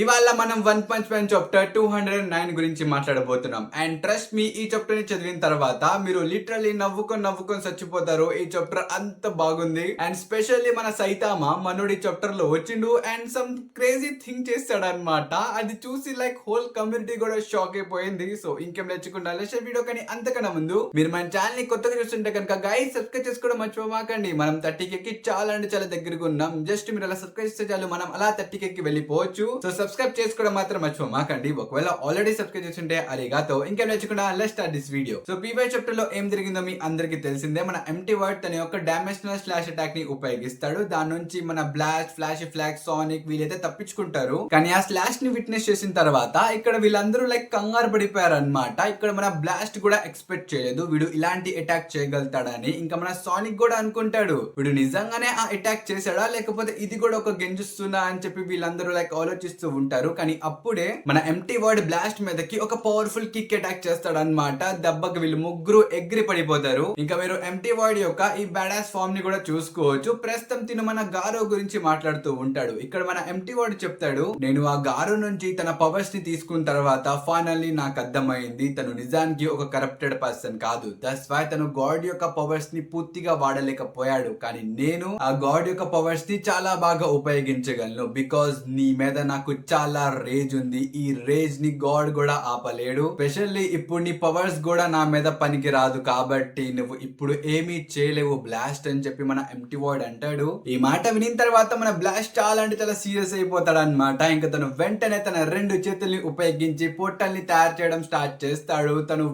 ఇవాళ మనం one punch man chapter 209 గురించి మాట్లాడబోతున్నాం. అండ్ ట్రస్ట్ మీ, ఈ చాప్టర్ ని చదివిన తర్వాత మీరు లిటరల్లీ నవ్వుకొని చచ్చిపోతారు. ఈ చాప్టర్ అంత బాగుంది. అండ్ స్పెషల్లీ మన సైతామ మనోడి చాప్టర్ లో వచ్చిండు అండ్ సమ్ క్రేజీ థింగ్ చేస్తాడు అనమాట. అది చూసి లైక్ హోల్ కమ్యూనిటీ కూడా షాక్ అయిపోయింది. సో ఇంకేం లేచుకుండా వీడియో కానీ అంతకన్నా ముందు మీరు మన ఛానల్ ని కొత్తగా చూస్తుంటే కనుక గైస్ సబ్స్క్రైబ్ చేసుకోవడం మర్చిపోమాకండి. మనం 30K చాలా అంటే చాలా దగ్గరగా ఉన్నాం. జస్ట్ మీరు అలా సబ్స్క్రైబ్ చేస్తే చాలు, మనం అలా 30K వెళ్ళిపోవచ్చు. సో సబ్స్క్రైబ్ చేసుకోవడం మాత్రం మర్చిపోమాకండి. ఒకవేళ ఆల్రెడీ సబ్స్క్రైబ్ చేస్తుంటే అరిగాతో ఇంకేం నేర్చుకున్నా let's start this video. So py chapter లో ఏం జరిగిందో మీ అందరికీ తెలిసిందే. మన ఎంటీ వర్డ్ తన యొక్క డైమెన్షనల్ స్లాష్ అటాక్ ని ఉపయోగిస్తాడు. దాని నుంచి మన బ్లాస్ట్, ఫ్లాష్ ఫ్లాగ్, సానిక్ వీళ్ళైతే తప్పించుకుంటారు. కానీ ఆ స్లాష్ ని విట్నెస్ చేసిన తర్వాత ఇక్కడ వీళ్ళందరూ లైక్ కంగారు పడిపోయారు అనమాట. ఇక్కడ మన బ్లాస్ట్ కూడా ఎక్స్పెక్ట్ చేయలేదు వీడు ఇలాంటి అటాక్ చేయగలుగుతాడని. ఇంకా మన సానిక్ కూడా అనుకుంటాడు వీడు నిజంగానే ఆ అటాక్ చేశాడా లేకపోతే ఇది కూడా ఒక గెంజుస్తున్నా అని చెప్పి వీళ్ళందరూ లైక్ ఆలోచిస్తూ ఉంటారు. కానీ అప్పుడే మన ఎంటీ వర్డ్ బ్లాస్ట్ మీదకి ఒక పవర్ఫుల్ కిక్ అటాక్ చేస్తాడు అనమాట. దెబ్బకి వీళ్ళు ముగ్గురు ఎగిరి పడిపోతారు. ఇంకా మీరు ఎంటీ వర్డ్ యొక్క ఈ బ్యాడాస్ ఫామ్ ని కూడా చూసుకోవచ్చు. ప్రస్తుతం తిను మన గారో గురించి మాట్లాడుతూ ఉంటాడు. ఇక్కడ మన ఎంటీ వర్డ్ చెప్తాడు, నేను ఆ గారో నుంచి తన పవర్స్ ని తీసుకున్న తర్వాత ఫైనల్లీ నాకు అర్థమైంది తను నిజానికి ఒక కరప్టెడ్ పర్సన్ కాదు. దట్స్ వై తను గాడ్ యొక్క పవర్స్ ని పూర్తిగా వాడలేకపోయాడు. కానీ నేను ఆ గాడ్ యొక్క పవర్స్ ని చాలా బాగా ఉపయోగించగలను. బికాజ్ నీ మీద నాకు చాలా రేజ్ ఉంది. ఈ రేజ్ ని గాడ్ కూడా ఆపలేడు. స్పెషల్లీ ఇప్పుడు నీ పవర్స్ కూడా నా మీద పనికి రాదు కాబట్టి నువ్వు ఇప్పుడు ఏమీ చేయలేవు బ్లాస్ట్ అని చెప్పి మన ఎంటీ వర్డ్ అంటాడు. ఈ మాట వినిన తర్వాత మన బ్లాస్ట్ చాలా అంటే చాలా సీరియస్ అయిపోతాడు అనమాట. ఇంకా తను వెంటనే తన 2 చేతుల్ని ఉపయోగించి పోర్టల్ ని తయారు చేయడం స్టార్ట్ చేస్తాడు. తను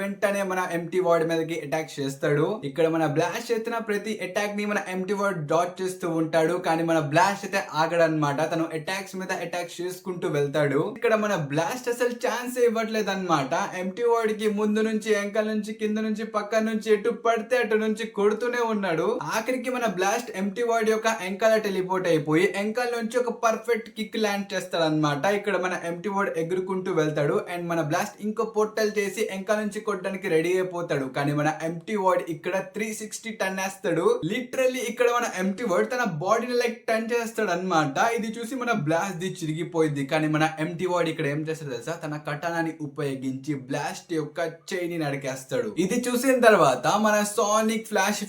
వెంటనే మన ఎంటీ వర్డ్ మీదకి అటాక్ చేస్తాడు. ఇక్కడ మన బ్లాస్ట్ చేస్తున్న ప్రతి అటాక్ ని మన ఎంటీ వర్డ్ డాట్ చేస్తూ ఉంటాడు. కానీ మన బ్లాస్ట్ అయితే ఆగడనమాట. తను అటాక్స్ మీద అటాక్స్ చేసుకుంటూ వెళ్తాడు. ఇక్కడ మన బ్లాస్ట్ అసలు ఛాన్స్ ఇవ్వట్లేదు అనమాట. ఎంటీ వర్డ్ కి ముందు నుంచి, ఎంకల్ నుంచి, కింద నుంచి, పక్క నుంచి, ఎటు పడితే అటు నుంచి కొడుతూనే ఉన్నాడు. ఆఖరికి మన బ్లాస్ట్ ఎంటీ వర్డ్ యొక్క ఎంకల్ టెలిపోర్ట్ అయిపోయి ఎంకల్ నుంచి ఒక పర్ఫెక్ట్ కిక్ ల్యాండ్ చేస్తాడు అనమాట. ఇక్కడ మన ఎంటీ వర్డ్ ఎగురుకుంటూ వెళ్తాడు అండ్ మన బ్లాస్ట్ ఇంకో పోర్టల్ చేసి ఎంకల్ నుంచి కొట్టడానికి రెడీ అయిపోతాడు. కానీ మన ఎంటీ వర్డ్ ఇక్కడ 360 టర్న్ వేస్తాడు. లిటరల్లీ ఇక్కడ మన ఎంటీ వర్డ్ తన బాడీని లైక్ టర్న్ చేస్తాడు అనమాట. ఇది చూసి మన బ్లాస్ట్ ది చిరిగిపోయింది. కానీ మన ఎంటీ వర్డ్ ఇక్కడ ఏం చేస్తాడు తెలుసా, తన కటానాని ఉపయోగించి బ్లాస్ట్ యొక్క చైన్ నరికేస్తాడు. ఇది చూసిన తర్వాత మన సానిక్, ఫ్లాష్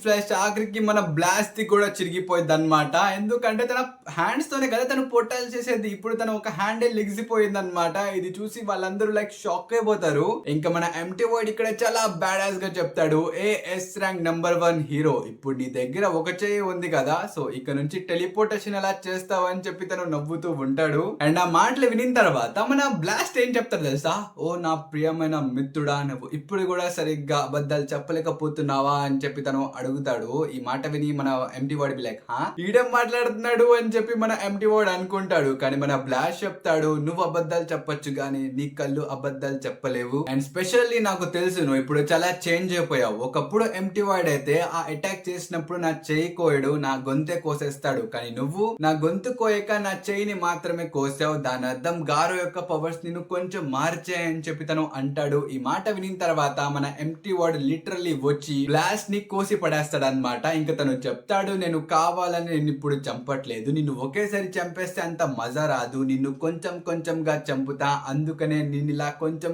ఆఖరికి మన బ్లాస్ట్ ది కూడా చిరిగిపోయింది అనమాట. ఎందుకంటే తన హ్యాండ్స్ తోనే కదా తను పోర్టల్ చేసేది. ఇప్పుడు తన ఒక హ్యాండ్ లెగిసిపోయింది అనమాట. ఇది చూసి వాళ్ళందరూ లైక్ షాక్ అయిపోతారు. ఇంకా మన ఎంటీ వర్డ్ ఇక్కడ చాలా బ్యాడాస్ గా చెప్తాడు, ఎస్ ర్యాంక్ నంబర్ 1 హీరో, ఇప్పుడు నీ దగ్గర ఒక చేయి ఉంది కదా, సో ఇక నుంచి టెలిపోర్టేషన్ ఎలా చేస్తావు అని చెప్పి తను నవ్వుతూ ఉంటాడు. అండ్ ఆ మాటలు వినిన తర్వాత మన బ్లాస్ట్ ఏం చెప్తారు తెలుసా, ఓ నా ప్రియమైన మిత్రుడా, నువ్వు ఇప్పుడు కూడా సరిగ్గా అబద్ధాలు చెప్పలేకపోతున్నావా అని చెప్పి తను అడుగుతాడు. ఈ మాట విని మన ఎంటీ వర్డ్ లైక్ ఈడేం మాట్లాడుతున్నాడు అని చెప్పి మన ఎంటీ వర్డ్ అనుకుంటాడు. కానీ మన బ్లాస్ట్ చెప్తాడు, నువ్వు అబద్ధాలు చెప్పొచ్చు కానీ నీ కళ్ళు అబద్ధాలు చెప్పలేవు. అండ్ స్పెషల్లీ నాకు తెలుసు నువ్వు ఇప్పుడు చాలా చేంజ్ అయిపోయావు. ఒకప్పుడు ఎంటీ వర్డ్ అయితే ఆ అటాక్ చేసినప్పుడు నా చేయి కోయడు, నా గొంతే కోసేస్తాడు. కానీ నువ్వు నా గొంతు కోయక నా చేయిని మాత్రమే కోసావు. దాని అర్థం గారో యొక్క పవర్స్ నిన్ను కొంచెం మార్చాయని చెప్పి తను అంటాడు. ఈ మాట వినిన తర్వాత మన ఎంటీ వర్డ్ లిటరల్లీ వచ్చి బ్లాస్ట్ ని కోసి పడేస్తాడు అనమాట. ఇంకా తను చెప్తాడు, నేను కావాలని నేను ఇప్పుడు చంపట్లేదు, నిన్ను ఒకేసారి చంపేస్తే అంత మజా రాదు, నిన్ను కొంచెంగా చంపుతా, అందుకనే నేను ఇలా కొంచెం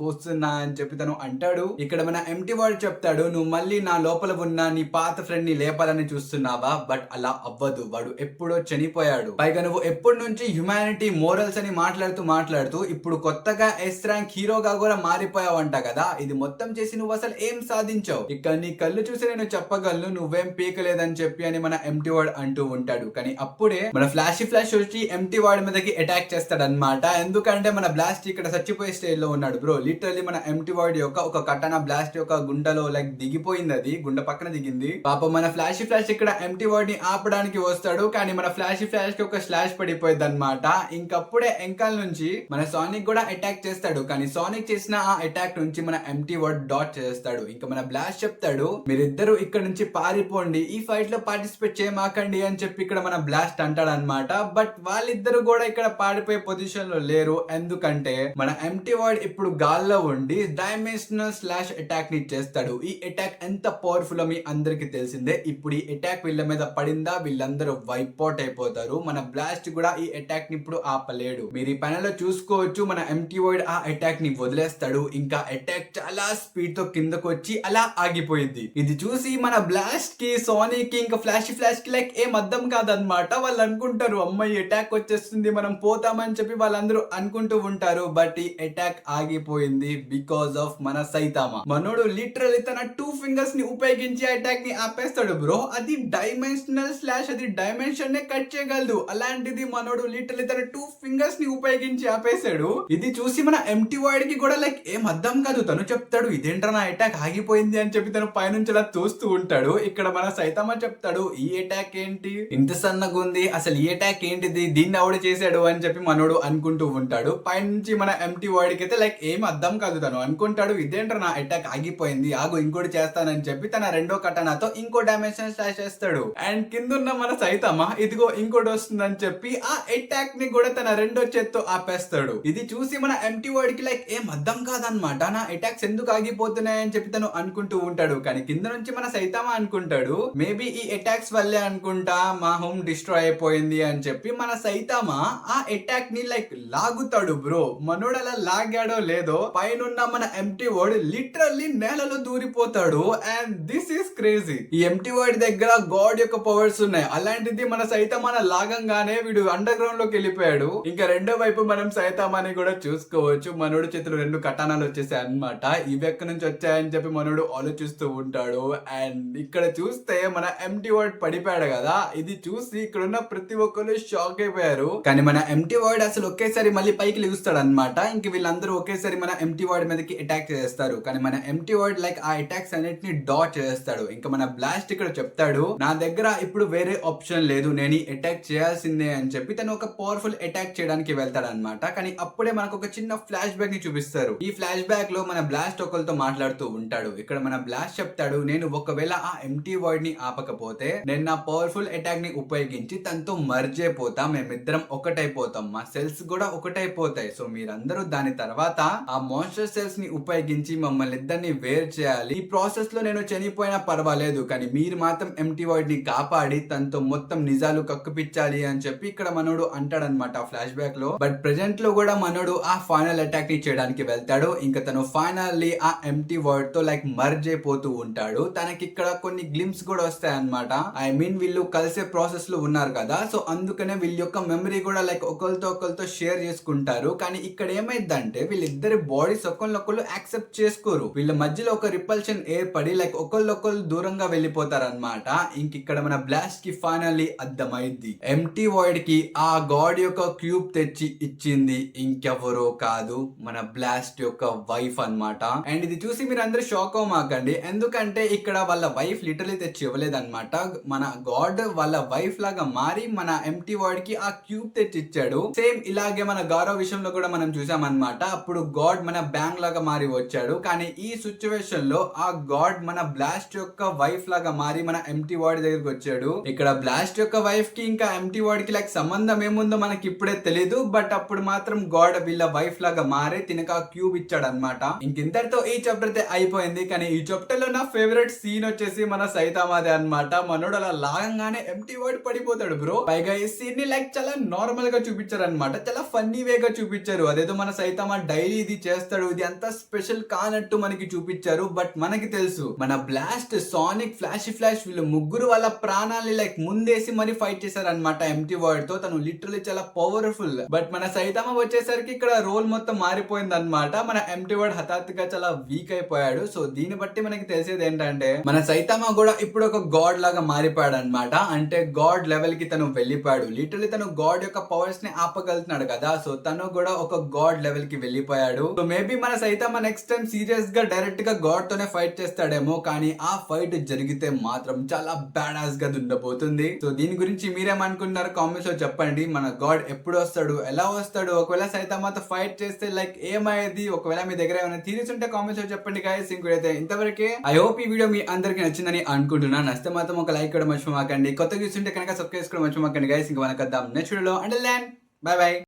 కోస్తున్నా అని చెప్పి తను అంటాడు. ఇక్కడ మన ఎంటీ వర్డ్ చెప్తాడు, నువ్వు మళ్ళీ నా లోపల ఉన్న నీ పాత ఫ్రెండ్ ని లేపాలని చూస్తున్నావా, బట్ అలా అవ్వదు, వాడు ఎప్పుడో చనిపోయాడు. పైగా నువ్వు ఎప్పటి నుంచి హ్యుమానిటీ, మోరల్స్ అని మాట్లాడుతూ ఇప్పుడు కొత్తగా ఎస్ ర్యాంక్ హీరోగా కూడా మారిపోయావంట కదా, ఇది మొత్తం చేసి నువ్వు అసలు ఏం సాధించావు, ఇక్కడ నీ కళ్ళు చూసి నేను చెప్పగలను నువ్వేం పీకలేదని చెప్పి అని మన ఎంటీ వర్డ్ అంటూ ఉంటాడు. కానీ అప్పుడే మన ఫ్లాష్ వచ్చి ఎంటీ వర్డ్ మీదకి అటాక్ చేస్తాడు అనమాట. ఎందుకంటే మన బ్లాస్ట్ ఇక్కడ చచ్చిపోయే స్టేజ్ లో ఉన్నాడు బ్రో. లిటరల్లీ మన ఎంటీ వర్డ్ యొక్క ఒక కటానా బ్లాస్ట్ యొక్క గుండెలో లైక్ దిగిపోయింది, అది గుండె పక్కన దిగింది. పాపం మన ఫ్లాష్ ఇక్కడ ఎంటీ వర్డ్ ని ఆపడానికి వస్తాడు. కానీ మన ఫ్లాష్ కి ఒక స్లాష్ పడిపోయింది అనమాట. ఇంకప్పుడే ఎంకల్ నుంచి మన సానిక్ కూడా అటాక్ చేస్తాడు. కానీ సానిక్ చేసిన ఆ అటాక్ నుంచి మన ఎంటీ వర్డ్ డాట్ చేస్తాడు. ఇంకా మన బ్లాస్ట్ చెప్తాడు, మీరిద్దరు ఇక్కడ నుంచి పారిపోండి, ఈ ఫైట్ లో పార్టిసిపేట్ చేయమాకండి అని చెప్పి ఇక్కడ మన బ్లాస్ట్ అంటాడు అనమాట. బట్ వాళ్ళిద్దరు కూడా ఇక్కడ పారిపోయే పొజిషన్ లో లేరు. ఎందుకంటే మన ఎంటీ వర్డ్ ఇప్పుడు గాల్లో ఉండి డైమెన్షనల్ స్లాష్ అటాక్ ని చేస్తాడు. ఈ అటాక్ ఎంత పవర్ఫుల్ మీ అందరికి తెలిసిందే. ఇప్పుడు ఈ అటాక్ వీళ్ళ మీద పడిందా వీళ్ళందరూ వైప్ అవుట్ అయిపోతారు. మన బ్లాస్ట్ కూడా ఈ అటాక్ ని ఇప్పుడు ఆపలేడు. మీరు ఈ పైన చూసుకోవచ్చు, మన ఎంటీ వాయిడ్ ఆ అటాక్ ని వదిలేస్తాడు. ఇంకా అటాక్ చాలా స్పీడ్ తో కిందకు వచ్చి అలా ఆగిపోయింది. ఇది చూసి మన బ్లాస్ట్ కి, సోనిక్ కి, ఇంకా ఫ్లాష్ కి లైక్ ఏం అర్థం కాదనమాట. వాళ్ళు అనుకుంటారు అమ్మాయి అటాక్ వచ్చేస్తుంది, మనం పోతామని చెప్పి వాళ్ళందరూ అనుకుంటూ ఉంటారు. బట్ ఈ అటాక్ ఆగిపోయింది బికాస్ ఆఫ్ మన సైతామా. మనోడు లిటరల్లీ తన 2 ఫింగర్స్ ని ఉపయోగించి అటాక్ ని ఆపేస్తాడు బ్రో. అది డైమెన్షనల్ స్లాష్, అది డైమెన్షన్ నే కట్ చేయగలదు. అలాంటిది మనోడు లిటరల్లీ తన 2 ఫింగర్స్ ని ఉపయోగించి ఆపేశాడు. ఇది చూసి మన ఎంటీ వాయిడ్ కి కూడా లైక్ ఏం అర్థం కాదు. తను చెప్తాడు ఇదేంట్రా నా అటాక్ ఆగిపోయింది అని చెప్పి తను పైనుంచి అలా చూస్తూ ఉంటాడు. ఇక్కడ మన సైతామా చెప్తాడు ఈ అటాక్ ఏంటి ఇంత సన్నగా ఉంది, అసలు ఈ అటాక్ ఏంటిది, దీన్ని ఆవిడ చేశాడు అని చెప్పి మనోడు అనుకుంటూ ఉంటాడు. పైనుంచి మన ఎంటీ వాయిడ్ కి అయితే లైక్ ఏం అర్థం కాదు. తను అనుకుంటాడు ఇదేంట్రా నా అటాక్ ఆగిపోయింది, ఆగు ఇంకోటి చేస్తానని చెప్పి తన రెండో కటానాతో ఇంకో డైమెన్షన్ స్లాష్ చేస్తాడు. అండ్ కిందున్న మన సైతామా ఇదిగో ఇంకోటి వస్తుందని చెప్పి ఆ అటాక్ ని కూడా తన రెండో చేత్తో ఆపేస్తాడు. ఇది చూసి మన ఎంటీ వాయిడ్ కి లైక్ ఏం అర్థం కాదనమాట. నా అటాక్స్ ఎందుకు ఆగిపోతున్నాయని చెప్పి తను అనుకుంటూ ఉంటాడు. కానీ కింద నుంచి మన సైతామా అనుకుంటాడు మేబీ ఈ అటాక్స్ వల్లే అనుకుంటా మా హోమ్ డిస్ట్రాయ్ అయిపోయింది అని చెప్పి మన సైతామా ఆ అటాక్ ని లైక్ లాగుతాడు బ్రో. మనోడు అలా లాగాడో లేదో పైనున్న మన ఎంటీ వాయిడ్ లిటరల్లీ నేలలో దూరిపోతాడు. And this is crazy. ఈ ఎంటీ వాయిడ్ దగ్గర గాడ్ యొక్క పవర్స్ ఉన్నాయి. అలాంటిది మన సైతామాని లాగంగానే వీడు అండర్ గ్రౌండ్ లోకి వెళ్ళిపోయాడు. ఇంకా రెండో వైపు మనం సైతామాని కూడా చూసుకోవచ్చు. మనోడు చేతులు 2 కటానాలు వచ్చేసాయి అన్నమాట. ఇవి ఎక్కడి నుంచి వచ్చాయని చెప్పి మనోడు ఆలోచిస్తూ ఉంటాడు. అండ్ ఇక్కడ చూస్తే మన ఎంటీ వాయిడ్ పడిపోయాడు కదా. ఇది చూసి ఇక్కడ ఉన్న ప్రతి ఒక్కరు షాక్ అయిపోయారు. కానీ మన ఎంటీ వాయిడ్ అసలు ఒకేసారి మళ్ళీ పైకి లెగుస్తాడు అనమాట. ఇంక వీళ్ళందరూ ఒకేసారి మన ఎంటీ వాయిడ్ మీదకి అటాక్ చేస్తారు. కానీ మన ఎంటీ వాయిడ్ లైక్ ఆ అటాక్స్ అన్నిటిని డాచ్ చేస్తాడు. ఇంకా మన బ్లాస్ట్ ఇక్కడ చెప్తాడు నా దగ్గర ఇప్పుడు వేరే ఆప్షన్ లేదు, నేను అటాక్ చేయాల్సిందే అని చెప్పి తను ఒక పవర్ఫుల్ అటాక్ చేయడానికి వెళ్తాడు అనమాట. కానీ అప్పుడే మనకు ఒక చిన్న ఫ్లాష్ బ్యాక్ ని చూపిస్తారు. ఈ ఫ్లాష్ బ్యాక్ లో మన బ్లాస్ట్ ఒకరితో మాట్లాడుతూ ఉంటాడు. ఇక్కడ మన బ్లాస్ట్ చెప్తాడు నేను ఒకవేళ ఆ ఎంటీ వాయిడ్ ని ఆపకపోతే నేను నా పవర్ఫుల్ అటాక్ ని ఉపయోగించి తనతో మర్జ్ అయిపోతా, మేమిద్దరం ఒకటైపోతాం, మా సెల్స్ కూడా ఒకటైపోతాయి. సో మీరందరూ దాని తర్వాత ఆ మాన్స్టర్ సెల్స్ ని ఉపయోగించి మమ్మల్ని ఇద్దరిని వేరు చేయాలి. ఈ ప్రాసెస్ లో నేను చనిపోయినా పర్వాలేదు, కానీ మీరు మాత్రం ఎంటీ వాయిడ్ ని కాపాడి తనతో మొత్తం నిజాలు కక్కుపిచ్చాలి అని చెప్పి ఇక్కడ మనోడు అంటాడనమాట ఫ్లాష్ బ్యాక్ లో. బట్ ప్రెజెంట్ లో కూడా మనోడు ఆ ఫైనల్ అటాక్ ని చేయడానికి వెళ్తాడు. ఇంకా తను ఫైనల్లీ ఆ ఎంటీ వాయిడ్ తో లైక్ మర్జ్ అయిపోతూ ఉంటాడు. తనకి ఇక్కడ కొన్ని గ్లిమ్స్ కూడా వస్తాయి అనమాట. ఐ మీన్ వీళ్ళు కలిసే ప్రాసెస్ లో ఉన్నారు కదా, సో అందుకనే వీళ్ళ యొక్క మెమరీ కూడా లైక్ ఒకరితో షేర్ చేసుకుంటారు. కానీ ఇక్కడ ఏమైందంటే వీళ్ళిద్దరి బాడీస్ ఒకళ్ళొకళ్ళు యాక్సెప్ట్ చేసుకోరు. వీళ్ళ మధ్యలో ఒక రిపల్షన్ ఏర్పడి లైక్ ఒకళ్ళొకళ్ళు దూరంగా వెళ్ళిపోతారు అనమాట. ఇంక ఇక్కడ మన బ్లాస్ట్ కి ఫైనల్లీ అర్థమైంది ఎంటీ వాయిడ్ కి ఆ గాడ్ యొక్క క్యూబ్ తెచ్చి ఇచ్చింది ఇంకెవరో కాదు మన బ్లాస్ట్ యొక్క వైఫ్ అన్నమాట. అండ్ ఇది చూసి మీరు అందరూ షాక్ అవ్వమాకండి, ఎందుకంటే ఇక్కడ వాళ్ళ వైఫ్ లిటరలీ తెచ్చి ఇవ్వలేదన్నమాట. మన గాడ్ వాళ్ళ వైఫ్ లాగా మారి మన ఎంటీ వాయిడ్ కి ఆ క్యూబ్ తెచ్చి ఇచ్చాడు. సేమ్ ఇలాగే మన గౌరవ్ విషయంలో కూడా మనం చూసామన్నమాట. అప్పుడు గాడ్ మన బ్యాంగ్ లాగా మారి వచ్చాడు. కానీ ఈ సిచ్యువేషన్ లో ఆ గాడ్ మన బ్లాస్ట్ యొక్క వైఫ్ లాగా మారి మన ఎంటీ వాయిడ్ దగ్గరికి వచ్చాడు. ఇక్కడ బ్లాస్ట్ యొక్క వైఫ్ కి ఇంకా ఎంటీ వాయిడ్ కి లైక్ సంబంధం ఏముందో మనకి ఇప్పుడే తెలీదు. బట్ అప్పుడు మాత్రం గాడ్ వీళ్ళ వైఫ్ లాగా మారి తినక క్యూబ్ ఇచ్చాడు అనమాట. ఇంకింతటితో ఈ చాప్టర్ అయితే అయిపోయింది. కానీ ఈ చాప్టర్ లో నా ఫేవరెట్ సీన్ వచ్చేసి మన సైతామాదే అన్నమాట. మనోడు అలా లాగంగానే ఎంటీ వాయిడ్ పడిపోతాడు బ్రో. పైగా ఈ సీన్ ని లైక్ చాలా నార్మల్ గా చూపించారు అనమాట. చాలా ఫన్నీ వేగా చూపించారు. అదేదో మన సైతామా డైలీ ఇది చేస్తాడు, ఇది అంత స్పెషల్ కానట్టు మనకి చూపించారు. బట్ మనకి తెలుసు మన బ్లాస్ట్, సోనిక్, ఫ్లాష్ వీళ్ళు ముగ్గురు వాళ్ళ ప్రాణాలని లైక్ ముందేసి మరి ఫైట్ చేశారనమాట ఎంటీ వాయిడ్ తో. తను లిటరలీ చాలా పవర్ఫుల్. బట్ మన సైతామా వచ్చేసరికి ఇక్కడ రోల్ మొత్తం మారిపోయింది అనమాట. మన ఎంటీ వాయిడ్ హఠాత్తుగా చాలా వీక్ అయిపోయాడు. సో దీన్ని బట్టి మనకి తెలిసేది ఏంటంటే మన సైతామా కూడా ఇప్పుడు ఒక గాడ్ లాగా మారిపోయాడు అనమాట. అంటే గాడ్ లెవెల్ కి తను వెళ్ళిపోయాడు. లిటరలీ తను గాడ్ యొక్క పవర్స్ ని ఆపగలుగుతున్నాడు కదా, సో తను కూడా ఒక గాడ్ లెవెల్ కి వెళ్ళిపోయాడు. సో మేబీ మన సైతామా నెక్స్ట్ టైం సీరియస్ గా డైరెక్ట్ గా గాడ్ తోనే ఫైట్ చేస్తాడేమో. కానీ ఆ ఫైట్ జరిగితే మాత్రం చాలా బ్యాడాస్ గా ఉండబోతుంది. సో దీని గురించి మీరేమనుకుంటున్నారు కామెంట్స్ లో చెప్పండి. మన గాడ్ ఎప్పుడు వస్తాడు, ఎలా వస్తాడు, ఒకవేళ సైతామాతో ఫైట్ చేస్తే లైక్ ఏమయ్యేది, ఒకవేళ మీ దగ్గర ఏమైనా థీరీస్ ఉంటే కామెంట్స్ లో చెప్పండి గైస్. ఇంకోటైతే ఇంతవరకే ఐ హోప్ ఈ వీడియో మీ అందరికి నచ్చిందని అనుకుంటున్నాను. నచ్చితే మాత్రం ఒక లైక్ కూడా మర్చిపోమాకండి. కొత్తగా చూస్తుంటే కనుక సబ్స్క్రైబ్ చేసుకోవడం మర్చిపోమాకండి గైస్. ఇంకా మనకు నెక్స్ట్ వీడియోలో అంటిల్ దెన్ బై బై.